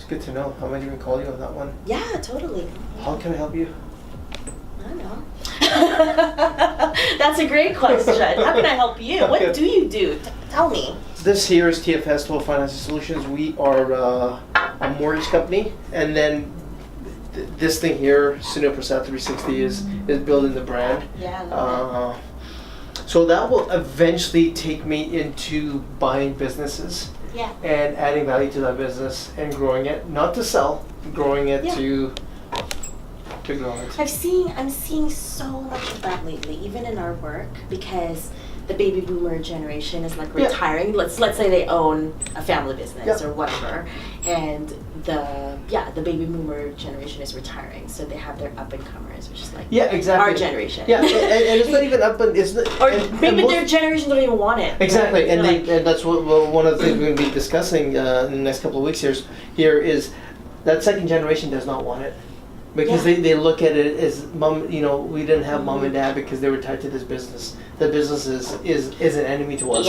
good to know. I might even call you on that one. Yeah, totally. How can I help you? I don't know. That's a great question. How can I help you? What do you do? Tell me. This here is TFS, Total Financial Solutions. We are a mortgage company, and then this thing here, Sunil Prasad 360, is building the brand. Yeah, I love it. So that will eventually take me into buying businesses Yeah. and adding value to that business and growing it, not to sell, growing it Yeah. to grow it. I'm seeing so much of that lately, even in our work, because the baby boomer generation is like retiring. Let's say they own a family business or whatever, and the baby boomer generation is retiring, so they have their up and comers, which is like exactly our generation. Yeah, and it's not even up, and it's not, or and maybe most, their generation don't even want it. exactly, right? and that's what one of the things we're going to be discussing in the next couple of weeks here is that second generation does not want it. Because they look at it as mom, we didn't have mom and dad because they were tied to this business. The business is an enemy to us,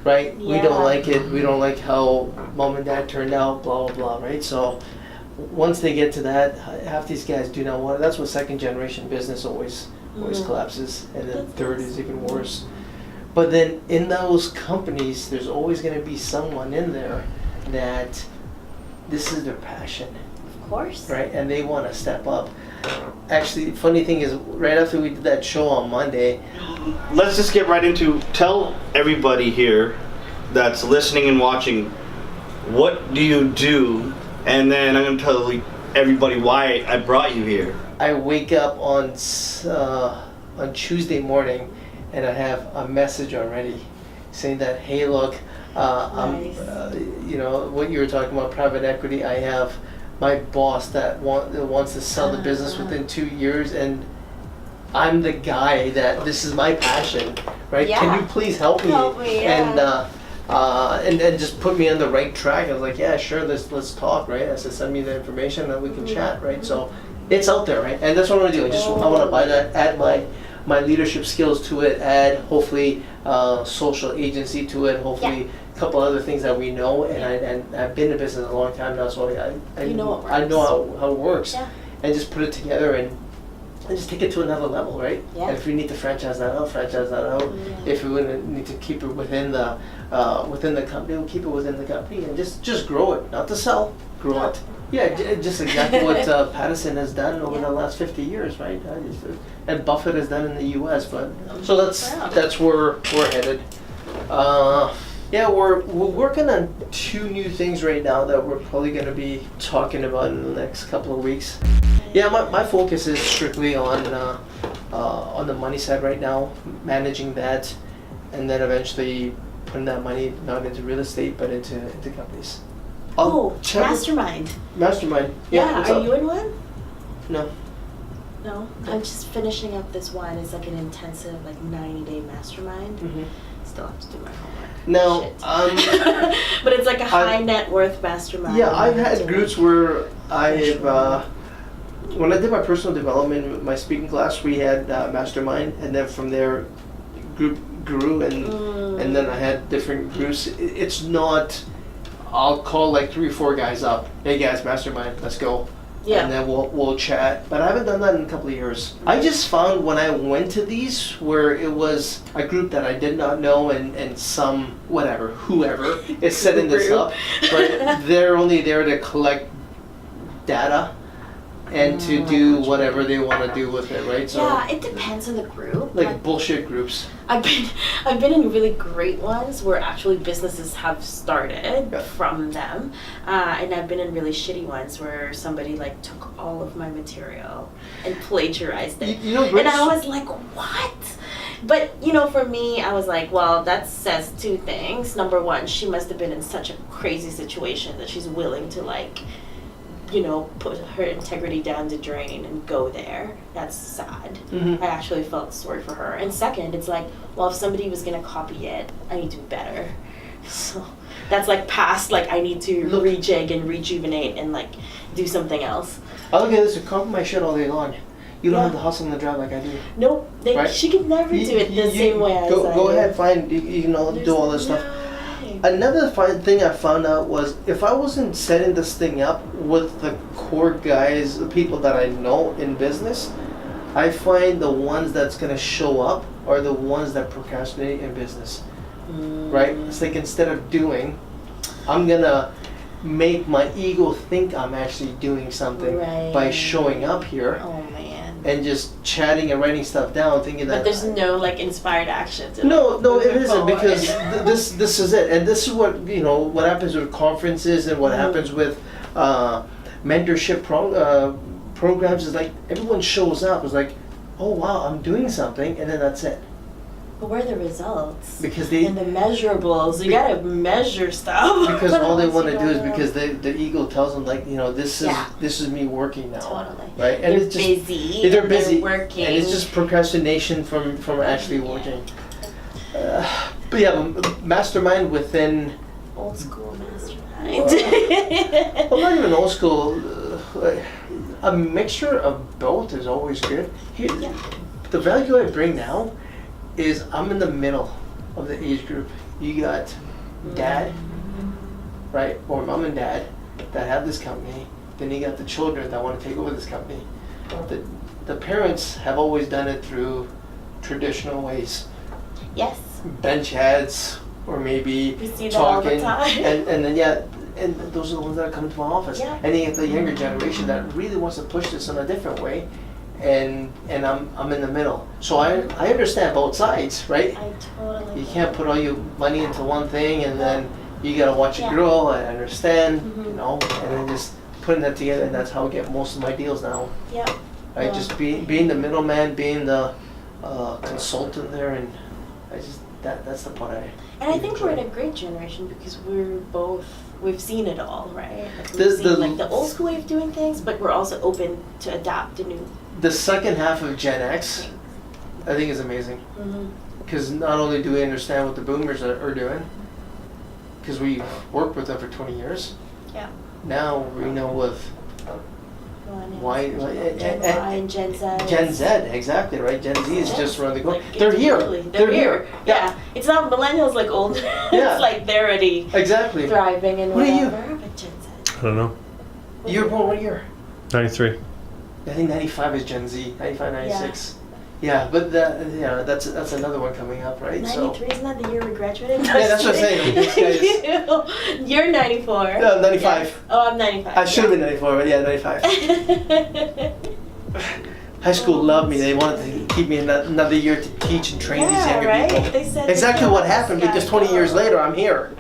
right? Yeah. We don't like it. We don't like how mom and dad turned out, blah, blah, blah, right? So once they get to that, half these guys do not want it. That's what second generation business always collapses. And then third is even worse. But then in those companies, there's always going to be someone in there that this is their passion. Course. Right, and they want to step up. Actually, the funny thing is, right after we did that show on Monday, let's just get right into, tell everybody here that's listening and watching, what do you do? And then I'm going to tell everybody why I brought you here. I wake up on Tuesday morning and I have a message already saying that, hey, look, Nice. what you were talking about, private equity, I have my boss that wants to sell the business within 2 years, and I'm the guy that this is my passion, right? Yeah. Can you please help me? And just put me on the right track. I was like, yeah, sure, let's talk, right? I said, send me the information and we can chat, right? So it's out there, right? And that's what I want to do. I want to buy that, add my leadership skills to it, add hopefully social agency to it, hopefully. Couple other things that we know, and I've been in business a long time now, so I know how it works, and just put it together and just take it to another level, right? Yeah. And if we need to franchise that out. Yeah. If we need to keep it within the company, we'll keep it within the company and just grow it, not to sell, grow it. Yeah, just exactly what Patterson has done over the last 50 years, right? And Buffett has done in the U.S. But so that's where we're headed. We're working on 2 new things right now that we're probably going to be talking about in the next couple of weeks. Yeah, my focus is strictly on the money side right now, managing that, and then eventually putting that money not into real estate but into companies. Mastermind. Mastermind. Yeah, are you in one? No. No, I'm just finishing up this one. It's like an intensive, 90-day mastermind. Mm-hmm. Still have to do my homework. No, but it's like a high net worth mastermind. Yeah, I've had groups where I've when I did my personal development, my speaking class, we had mastermind, and then from there, group grew, and then I had different groups. It's not. I'll call 3 or 4 guys up. Hey guys, mastermind, let's go. Yeah. And then we'll chat. But I haven't done that in a couple of years. I just found when I went to these where it was a group that I did not know and some whoever is setting this up, right? They're only there to collect data and to do whatever they want to do with it, right? So yeah, it depends on the group. Like bullshit groups. I've been in really great ones where actually businesses have started from them, and I've been in really shitty ones where somebody took all of my material and plagiarized it. And I was like, what? But for me, I was like, well, that says 2 things. Number one, she must have been in such a crazy situation that she's willing to put her integrity down the drain and go there. That's sad. Mm-hmm. I actually felt sorry for her. And second, it's like, well, if somebody was going to copy it, I need to do better. So that's past, I need to rejig and rejuvenate and do something else. I look at this, you copy my shit all day long. You don't have the hustle and the drive like I do. Nope, right? She could never do it the same way as I do. Go ahead, find, do all this stuff. Another thing I found out was if I wasn't setting this thing up with the core guys, the people that I know in business, I find the ones that's gonna show up are the ones that procrastinate in business, right? It's like instead of doing, I'm gonna make my ego think I'm actually doing something by showing up here. Oh man. And just chatting and writing stuff down, thinking that. But there's no like inspired action. To, no, like, it isn't forward. because this is it, and this is what what happens with conferences and what happens with mentorship programs is like everyone shows up. It's like, oh wow, I'm doing something, and then that's it. But where are the results? Because and the measurables, you gotta measure stuff. Because all they want to do is because the ego tells them like this is me working now, totally. right? And they're it's just busy. they're busy, they're working, and it's just procrastination from actually working. But yeah, mastermind within old school mastermind. well, not even old school. A mixture of both is always good. The value I bring now is I'm in the middle of the age group. You got dad, right, or mom and dad that have this company. Then you got the children that want to take over this company. The parents have always done it through traditional ways. Yes. Bench ads, or maybe we see that talking, all the time. and then and those are the ones that come to my office. Yeah. And then you get the younger generation that really wants to push this in a different way. And I'm in the middle, so I understand both sides, right? I totally. You can't put all your money into one thing and then you gotta watch it grow. I understand, and then just putting that together, and that's how I get most of my deals now. Yeah. Right, just being the middleman, being the consultant there, and I just that's the part I. And I think enjoy. we're in a great generation because we've seen it all, right? Like The- we've seen the- like the old school way of doing things, but we're also open to adapt to new. The second half of Gen X, I think, is amazing. Because not only do we understand what the boomers are doing, because we've worked with them for 20 years. Yeah. Now we know with Gen Y and Gen Z. Gen Z, exactly, right? Gen Z is just around the corner. Like, They're here. totally. They're here. Yeah. It's not millennials like old. Yeah. It's like they're already Exactly. thriving and What are you? whatever. But Gen Z. I don't know. You were born what year? 93. I think 95 is Gen Z. 95, 96. Yeah, but that's another one coming up, right? 93 isn't that the year we graduated? Yeah, that's what I'm saying. These guys- You're 94. No, 95. Yeah. Oh, I'm 95. I should have been 94, but yeah, 95. High school loved me. They wanted to keep me another year to teach and train these younger right? people. They said Exactly what happened because 20 years later I'm here.